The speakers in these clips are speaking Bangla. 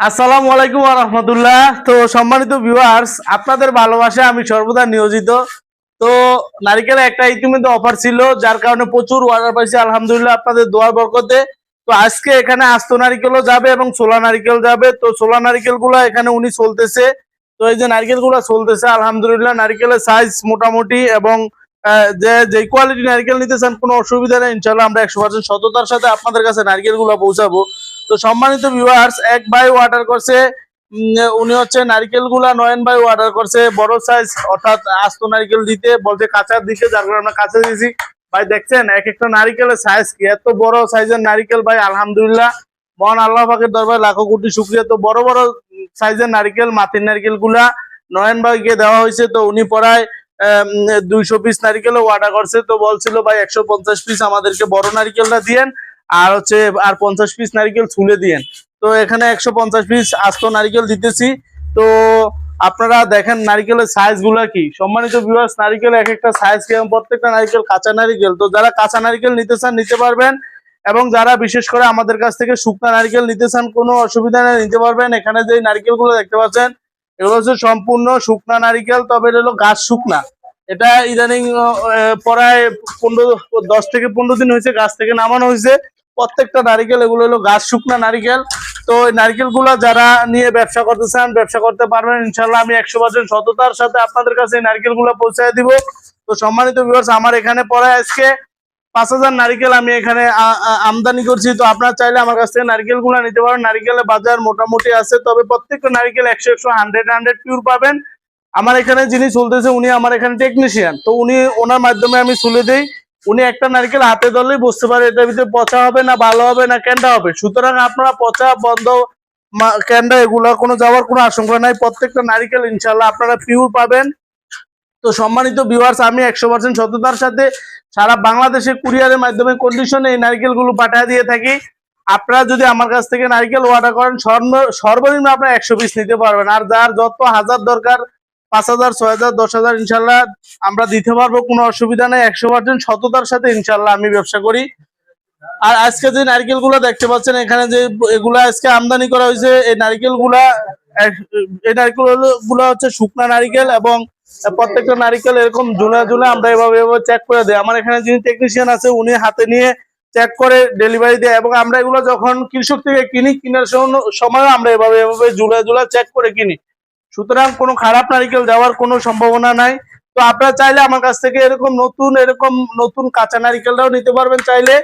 আসসালামু আলাইকুম ওয়া রাহমাতুল্লাহ। তো সম্মানিত ভিউয়ার্স, আপনাদের ভালোবাসায় আমি সর্বদা নিয়োজিত। তো নারিকেলে একটা ইতিমধ্যে অফার ছিল, যার কারণে প্রচুর অর্ডার পাইছি আলহামদুলিল্লাহ আপনাদের দোয়ার বরকতে। তো আজকে এখানে আস্ত নারিকেলও যাবে এবং ছোলা নারিকেল যাবে। তো ছোলা নারিকেলগুলো এখানে উনি চলতেছে। তো এই যে নারিকেলগুলো চলতেছে আলহামদুলিল্লাহ, নারিকেলের সাইজ মোটামুটি এবং যে কোয়ালিটি নারিকেল নিতে চান কোনো অসুবিধা নেই, ইনশাল্লাহ আমরা 100% সততার সাথে আপনাদের কাছে নারিকেলগুলো পৌঁছাবো। তো সম্মানিত ভিউয়ার্স, এক ভাই অর্ডার করছে, উনি হচ্ছে নারকেলগুলা নয়ন ভাই অর্ডার করছে বড় সাইজ, অর্থাৎ আস্ত নারকেল দিতে বলতে কাঁচা দিতে, যার কারণে আমরা কাঁচা দিয়েছি। ভাই দেখছেন এক একটা নারিকেলের সাইজ কি, এত বড় সাইজের নারিকেল ভাই আলহামদুলিল্লাহ, মহান আল্লাহ পাকের দরবারে লাখো কোটি শুকরিয়া। তো বড় বড় সাইজের নারিকেল, মাটির নারিকেল গুলা নয়ন ভাইকে দেওয়া হয়েছে। তো উনি প্রায় 200 পিস নারিকেলও অর্ডার করছে। তো বলছিল ভাই 150 পিস আমাদেরকে বড় নারিকেলটা দিয়েন, আর হচ্ছে আর 50 পিস নারিকেল ছুলে দিয়েন। তো এখানে 150 পিস আস্ত নারিকেল দিতেছি। তো আপনারা দেখেন নারিকেলের সাইজ গুলা কি। সম্মানিত ভিউয়ার্স, নারিকেল এক একটা সাইজ কি, প্রত্যেকটা নারিকেল কাঁচা নারিকেল। তো যারা কাঁচা নারিকেল নিতে চান নিতে পারবেন, এবং যারা বিশেষ করে আমাদের কাছ থেকে শুকনা নারিকেল নিতে চান কোনো অসুবিধা নেই, নিতে পারবেন। এখানে যে নারিকেল গুলো দেখতে পাচ্ছেন এগুলো হচ্ছে সম্পূর্ণ শুকনা নারিকেল, তবে এটা হলো গাছ শুকনা। এটা ইদানিং প্রায় 10 থেকে 15 দিন হয়েছে গাছ থেকে নামানো হয়েছে। প্রত্যেকটা নারিকেল এগুলো হলো গাছ শুকনা নারিকেল। তো এই নারিকেল গুলা যারা নিয়ে ব্যবসা করতে চান ব্যবসা করতে পারবেন ইনশাল্লাহ। আমি 100% সততার সাথে আপনাদের কাছে এই নারিকেল গুলা পৌঁছায় দিব। তো সম্মানিত ভিউয়ার্স, আমার এখানে পরে আজকে 5000 নারিকেল আমি এখানে আমদানি করছি। তো আপনারা চাইলে আমার কাছ থেকে নারিকেল গুলা নিতে পারেন। নারিকেলের বাজার মোটামুটি আছে, তবে প্রত্যেকটা নারিকেল 100 পিওর পাবেন। আমার এখানে যিনি চলতেছে উনি আমার এখানে টেকনিশিয়ান। তো উনি ওনার মাধ্যমে আমি চলে দেই। উনি একটা নারকেল হাতে ধরলেই বুঝতে পারে এটার ভিতরে পচা হবে না ভালো হবে না ক্যান্ডা হবে। সুতরাং আপনারা পচা বন্ধ ক্যান্ডা এগুলা কোনো যাওয়ার কোনো আশঙ্কা নাই। প্রত্যেকটা নারিকেল ইনশাল্লাহ আপনারা পিওর পাবেন। তো সম্মানিত ভিউয়ার্স, আমি 100% সততার সাথে সারা বাংলাদেশে কুরিয়ারের মাধ্যমে কন্ডিশনে এই নারকেল গুলো পাঠিয়ে দিয়ে থাকি। আপনারা যদি আমার কাছ থেকে নারকেল অর্ডার করেন সর্বনিম্ন আপনারা 100 পিস নিতে পারবেন। আর যার যত হাজার দরকার 5000 6000 10,000 ইনশাল্লাহ আমরা দিতে পারবো, কোনো অসুবিধা নেই। 100% সততার সাথে ইনশাল্লাহ আমি ব্যবসা করি। আর আজকে যে নারকেল গুলা দেখতে পাচ্ছেন এখানে যে এগুলা আজকে আমদানি করা হয়েছে, এই নারকেল গুলা হচ্ছে শুকনা নারিকেল, এবং প্রত্যেকটা নারিকেল এরকম ঝুলা ঝুলা আমরা এভাবে চেক করে দিই। আমার এখানে যিনি টেকনিশিয়ান আছে উনি হাতে নিয়ে চেক করে ডেলিভারি দেয়, এবং আমরা এগুলো যখন কৃষক থেকে কিনি কেনার সময় আমরা এভাবে ঝুলা ঝুলা চেক করে কিনি। সুতরাং কোনো খারাপ নারিকেল দেওয়ার কোনো সম্ভাবনা নাই। তো আপনারা চাইলে আমার কাছ থেকে এরকম নতুন কাঁচা নারিকেলটাও নিতে পারবেন চাইলে,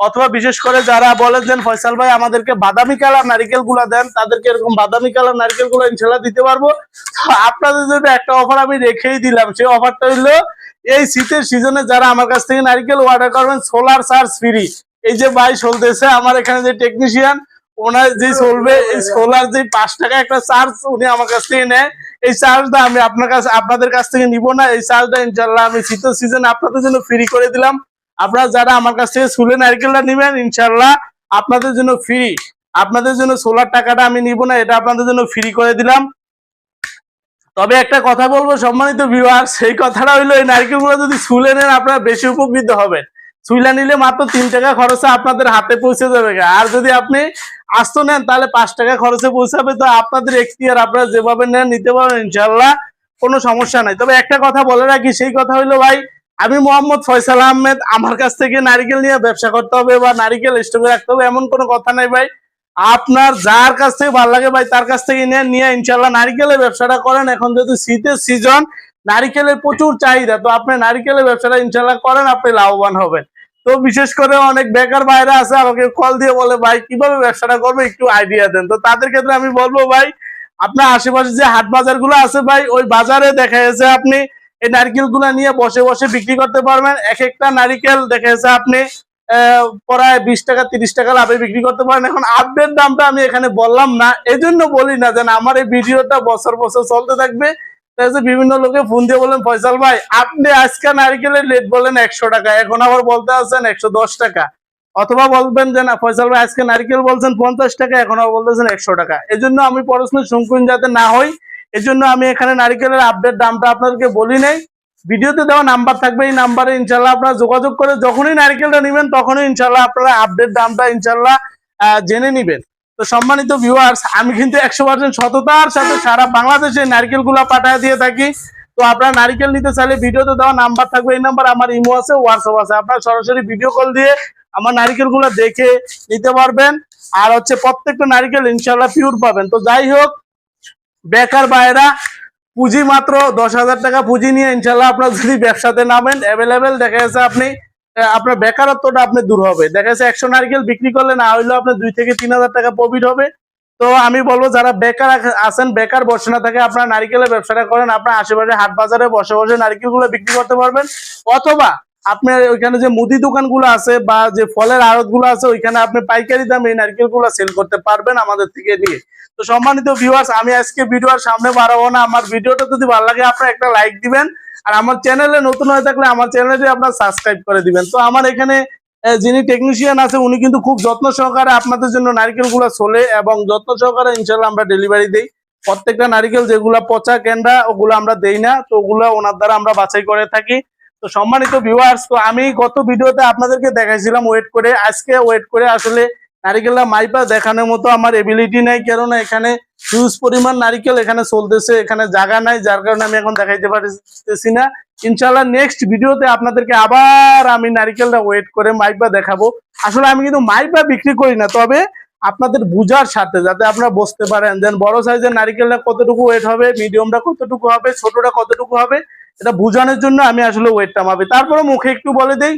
অথবা বিশেষ করে যারা বলেন যে ফয়সাল ভাই আমাদেরকে বাদামি কালার নারিকেল গুলা দেন, তাদেরকে এরকম বাদামি কালার নারিকেল গুলো ইনশাল্লাহ দিতে পারবো। তো আপনাদের জন্য একটা অফার আমি রেখেই দিলাম, সেই অফারটা হইলো এই শীতের সিজনে যারা আমার কাছ থেকে নারিকেল অর্ডার করবেন সোলার চার্জ ফ্রি। এই যে ভাই চলতেছে আমার এখানে যে টেকনিশিয়ান, ওনার যে চলবে এই সোলার যে 5 টাকা একটা চার্জ উনি আমার কাছ থেকে নেয়, এই চার্জটা আমি আপনাদের কাছ থেকে নিব না। এই চার্জটা ইনশাল্লাহ আমি শীতের সিজনে আপনাদের জন্য ফ্রি করে দিলাম। আপনারা যারা আমার কাছ থেকে সুলে নারকেলটা নিবেন ইনশাল্লাহ আপনাদের জন্য ফ্রি। আপনাদের জন্য সোলার টাকাটা আমি নিব না, এটা আপনাদের জন্য ফ্রি করে দিলাম। তবে একটা কথা বলবো সম্মানিত ভিউয়ার, সেই কথাটা হইলো এই নারকেলগুলো যদি সুলে নেন আপনারা বেশি উপকৃত হবেন। সুইলা নিলে মাত্র 3 টাকা খরচে আপনাদের হাতে পৌঁছে যাবে, আর যদি আপনি আস্ত নেন তাহলে 5 টাকা খরচে পৌঁছাবে। তো আপনাদের এখতিয়ার, আপনারা যেভাবে নেন নিতে পারেন ইনশাল্লাহ, কোনো সমস্যা নাই। তবে একটা কথা বলে রাখি, সেই কথা হইলো ভাই আমি মোহাম্মদ ফয়সাল আহমেদ, আমার কাছ থেকে নারিকেল নিয়ে ব্যবসা করতে হবে বা নারিকেল স্টকে রাখতে হবে এমন কোনো কথা নাই ভাই। আপনার যার কাছ থেকে ভালো লাগে ভাই তার কাছ থেকে নিয়ে ইনশাল্লাহ নারিকেলের ব্যবসাটা করেন। এখন যেহেতু শীতের সিজন, নারিকেলের প্রচুর চাহিদা, তো আপনি নারিকেলের ব্যবসাটা ইনশাল্লাহ করেন, আপনি লাভবান হবেন। তো বিশেষ করে অনেক বেকার ভাইরা আছে আমাকে কল দিয়ে বলে ভাই কিভাবে ব্যবসাটা করবো একটু আইডিয়া দেন। তো তাদের ক্ষেত্রে আমি বলবো ভাই আপনার আশেপাশে যে হাট বাজার গুলো আছে ভাই, ওই বাজারে দেখা যাচ্ছে আপনি এই নারিকেল গুলা নিয়ে বসে বসে বিক্রি করতে পারবেন। এক একটা নারিকেল দেখা যাচ্ছে আপনি প্রায় 20 টাকা 30 টাকা লাভে বিক্রি করতে পারেন। এখন আপডেট দামটা আমি এখানে বললাম না, এই জন্য বলি না যেন আমার এই ভিডিওটা বছর বছর চলতে থাকবে। বিভিন্ন লোকে ফোন দিয়ে বলেন ফয়সাল ভাই আপনি আজকে নারিকেলের রেট বলেন 100 টাকা, এখন আবার বলতে আছেন 110 টাকা, অথবা বলবেন যে না ফয়সাল ভাই আজকে নারিকেল বলছেন 50 টাকা, এখন আবার বলতেছেন 100 টাকা। এই জন্য আমি পড়াশোনার সংকীর্ণ যাতে না হই, এই জন্য আমি এখানে নারিকেলের আপডেট দামটা আপনাদেরকে বলি নাই। ভিডিওতে দেওয়া নাম্বার থাকবে, এই নাম্বারে ইনশাল্লাহ আপনারা যোগাযোগ করে যখনই নারিকেলটা নেবেন তখনই ইনশাল্লাহ আপনারা আপডেট দামটা ইনশাল্লাহ জেনে নিবেন। তো সম্মানিত ভিউয়ার্স, আমি কিন্তু 100% সততার সাথে সারা বাংলাদেশে নারকেল গুলা পাঠায় দিয়ে থাকি। তো আপনারা নারকেল নিতে চাইলে ভিডিওতে দেওয়া নাম্বার থাকবে, এই নাম্বার আমার ইমো আছে, হোয়াটসঅ্যাপ আছে, আপনারা সরাসরি ভিডিও কল দিয়ে আমার নারকেল গুলা দেখে নিতে পারবেন। আর হচ্ছে প্রত্যেকটা নারকেল ইনশাল্লাহ পিওর পাবেন। তো যাই হোক, বেকার ভাইরা পুঁজি মাত্র 10,000 টাকা পুঁজি নিয়ে ইনশাল্লাহ আপনার যদি ব্যবসাতে নামেন, অ্যাভেলেবেল দেখা যাচ্ছে আপনার বেকারত্বটা আপনি দূর হবে। দেখা যাচ্ছে 100 নারকেল বিক্রি করলে না হইলেও আপনার 2 থেকে 3,000 টাকা প্রফিট হবে। তো আমি বলবো যারা বেকার আছেন, বেকার বসে না থাকে, আপনারা নারকেলের ব্যবসাটা করেন, আপনার আশেপাশে হাট বাজারে বসে বসে নারকেল গুলো বিক্রি করতে পারবেন। অথবা আপনার ওইখানে যে মুদি দোকানগুলো আছে বা যে ফলের আড়ত গুলো আছে, ওইখানে আপনি পাইকারি দামে এই নারকেল গুলো সেল করতে পারবেন আমাদের থেকে নিয়ে। তো সম্মানিত ভিউয়ার্স, আমি আজকে ভিডিওর সামনে বাড়াবো না। আমার ভিডিওটা যদি ভালো লাগে আপনারা একটা লাইক দিবেন, আর আমার চ্যানেলে নতুন হয়ে থাকলে আমার চ্যানেলটি আপনারা সাবস্ক্রাইব করে দিবেন। তো আমার এখানে যিনি টেকনিশিয়ান আছে উনি কিন্তু খুব যত্ন সহকারে আপনাদের জন্য নারকেল গুলা চলে এবং যত্ন সহকারে ইনশাল্লাহ আমরা ডেলিভারি দিই। প্রত্যেকটা নারকেল যেগুলা পচা কেন্ডা ওগুলো আমরা দেই না, তো ওগুলো ওনার দ্বারা আমরা বাছাই করে থাকি। তো সম্মানিত ভিউয়ার্স, তো আমি গত ভিডিওতে আপনাদেরকে দেখাইছিলাম ওয়েট করে, আজকে ওয়েট করে আসলে নারিকেলটা মাইপা দেখানোর মতো আমার এবিলিটি নাই, কেননা এখানে হিউজ পরিমাণ নারিকেল এখানে চলতেছে, এখানে জায়গা নাই, যার কারণে আমি এখন দেখাইতে পারতেছি না। ইনশাল্লাহ নেক্সট ভিডিওতে আপনাদেরকে আবার আমি নারিকেলটা ওয়েট করে মাইপা দেখাবো। আসলে আমি কিন্তু মাইপা বিক্রি করি না, তবে আপনাদের বুঝার সাথে যাতে আপনারা বুঝতে পারেন যে বড় সাইজের নারিকেলটা কতটুকু ওয়েট হবে, মিডিয়ামটা কতটুকু হবে, ছোটটা কতটুকু হবে, এটা বোঝানোর জন্য আমি আসলে ওয়েটটা মাপি। তারপরে মুখে একটু বলে দেই,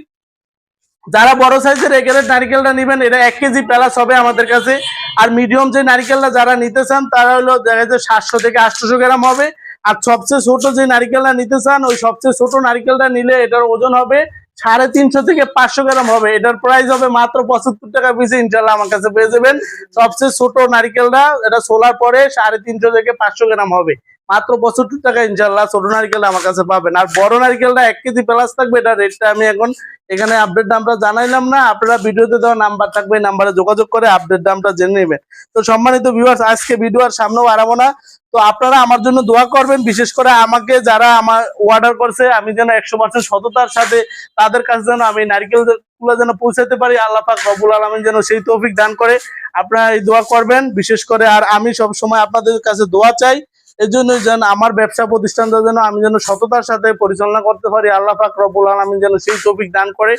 যারা বড় সাইজের একের নারিকেলটা নেবেন এটা 1 কেজি প্লাস হবে আমাদের কাছে। আর মিডিয়াম যে নারিকেলটা যারা নিতে চান তারা হলো দেখা যায় 700 থেকে 800 গ্রাম হবে। আর সবচেয়ে ছোট যে নারিকেলটা নিতে চান, ওই সবচেয়ে ছোট নারিকেলটা নিলে এটার ওজন হবে 350 থেকে 500 গ্রাম হবে। এটার প্রাইস হবে মাত্র 75 টাকা পিসে, ইনশাল্লাহ আমার কাছে পেয়ে যাবেন। সবচেয়ে ছোট নারিকেলটা এটা সোলার পরে 350 থেকে 500 গ্রাম হবে, মাত্র 75 টাকা ইনশাল্লাহ ছোট নারিকেলটা আমার কাছে পাবেন। আর বড় নারিকেলটা 1 কেজি প্লাস থাকবে, এটা রেটটা আমি এখন এখানে আপডেট দামটা জানাইলাম না, আপনারা ভিডিওতে দেওয়া নাম্বার থাকবে, নাম্বারে যোগাযোগ করে আপডেট দামটা জেনে নেবেন। তো সম্মানিত ভিউয়ার্স, আজকে ভিডিও আর সামনেও বাড়াবো না। তো আপনারা আমার জন্য দোয়া করবেন, বিশেষ করে আমাকে যারা আমার অর্ডার করছে আমি যেন 100% সততার সাথে তাদের কাছে যেন আমি নারকেল গুলো যেন পৌঁছাতে পারি, আল্লাহ পাক রব্বুল আলামিন যেন সেই তৌফিক দান করে। আপনারা এই দোয়া করবেন বিশেষ করে। আর আমি সব সময় আপনাদের কাছে দোয়া চাই এই জন্যই যেন আমার ব্যবসা প্রতিষ্ঠানটা যেন আমি যেন সততার সাথে পরিচালনা করতে পারি, আল্লাহ পাক রব্বুল আলামিন যেন সেই তৌফিক দান করে।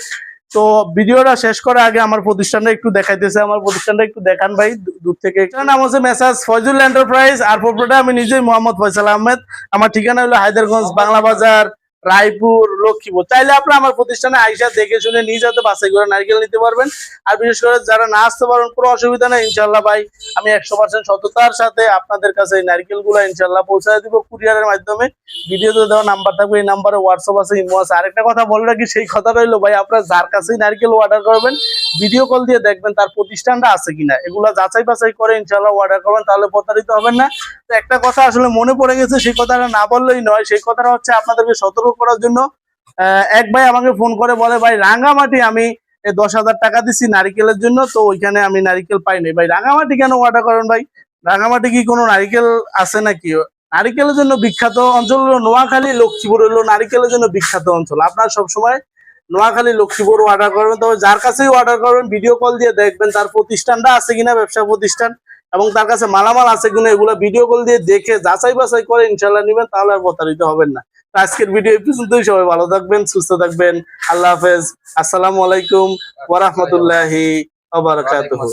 তো ভিডিওটা শেষ করার আগে আমার প্রতিষ্ঠানটা একটু দেখাইতেছে, আমার প্রতিষ্ঠানটা একটু দেখান ভাই দূর থেকে। এটার নাম হচ্ছে মেসাজ ফয়জুল এন্টারপ্রাইজ, আর প্রোপাইটার আমি নিজেই মোহাম্মদ ফয়সাল আহমেদ। আমার ঠিকানা হলো হায়দারগঞ্জ, বাংলা বাজার, রায়পুর, লক্ষ্মীপুর। চাইলে আপনারা আমার প্রতিষ্ঠানে আইসা দেখে শুনে নিজ হাতে বাছাই করে নারকেল নিতে পারবেন। আর বিশেষ করে যারা না আসতে পারবেন কোনো অসুবিধা নেই, ইনশাল্লাহ ভাই আমি 100% সততার সাথে আপনাদের কাছে এই নারকেল গুলো ইনশাল্লাহ পৌঁছায় দিব কুরিয়ারের মাধ্যমে। ভিডিওতে দেওয়া নাম্বার থাকবে, এই নাম্বারে হোয়াটসঅ্যাপ আছে, ইমো আছে। আরেকটা কথা বলে রাখি, সেই কথা রইলো ভাই, আপনারা যার কাছেই নারকেল অর্ডার করবেন ভিডিও কল দিয়ে দেখবেন তার প্রতিষ্ঠানটা আছে কিনা, এগুলো যাচাই বাছাই করে ইনশাল্লাহ অর্ডার করবেন, তাহলে প্রতারিত হবেন না। তো একটা কথা আসলে মনে পড়ে গেছে, সেই কথাটা না বললেই নয়। সেই কথাটা হচ্ছে আপনাদেরকে সতর্ক করার জন্য এক ভাই আমাকে ফোন করে বলে, ভাই রাঙ্গামাটি আমি 10,000 টাকা দিচ্ছি নারিকেলের জন্য, তো ওইখানে আমি নারিকেল পাইনি। ভাই রাঙ্গামাটি কেন অর্ডার করেন ভাই? রাঙ্গামাটি কি কোনো নারিকেল আছে নাকি? নারিকেলের জন্য বিখ্যাত অঞ্চল হলো নোয়াখালী, লক্ষ্মীপুর হলো নারিকেলের জন্য বিখ্যাত অঞ্চল। আপনারা সবসময় নোয়াখালী, লক্ষ্মীপুর অর্ডার করবেন। তবে যার কাছেই অর্ডার করবেন ভিডিও কল দিয়ে দেখবেন তার প্রতিষ্ঠানটা আছে কিনা, ব্যবসা প্রতিষ্ঠান, এবং তার কাছে মালামাল আছে কিনা, এগুলো ভিডিও কল দিয়ে দেখে যাচাই বাছাই করে ইনশাল্লাহ নিবেন, তাহলে আর প্রতারিত হবেন না। আজকের ভিডিও এই পর্যন্তই। সবাই ভালো থাকবেন, সুস্থ থাকবেন। আল্লাহ হাফেজ। আসসালামু আলাইকুম ওয়া রাহমাতুল্লাহি ওয়া বারাকাতুহু।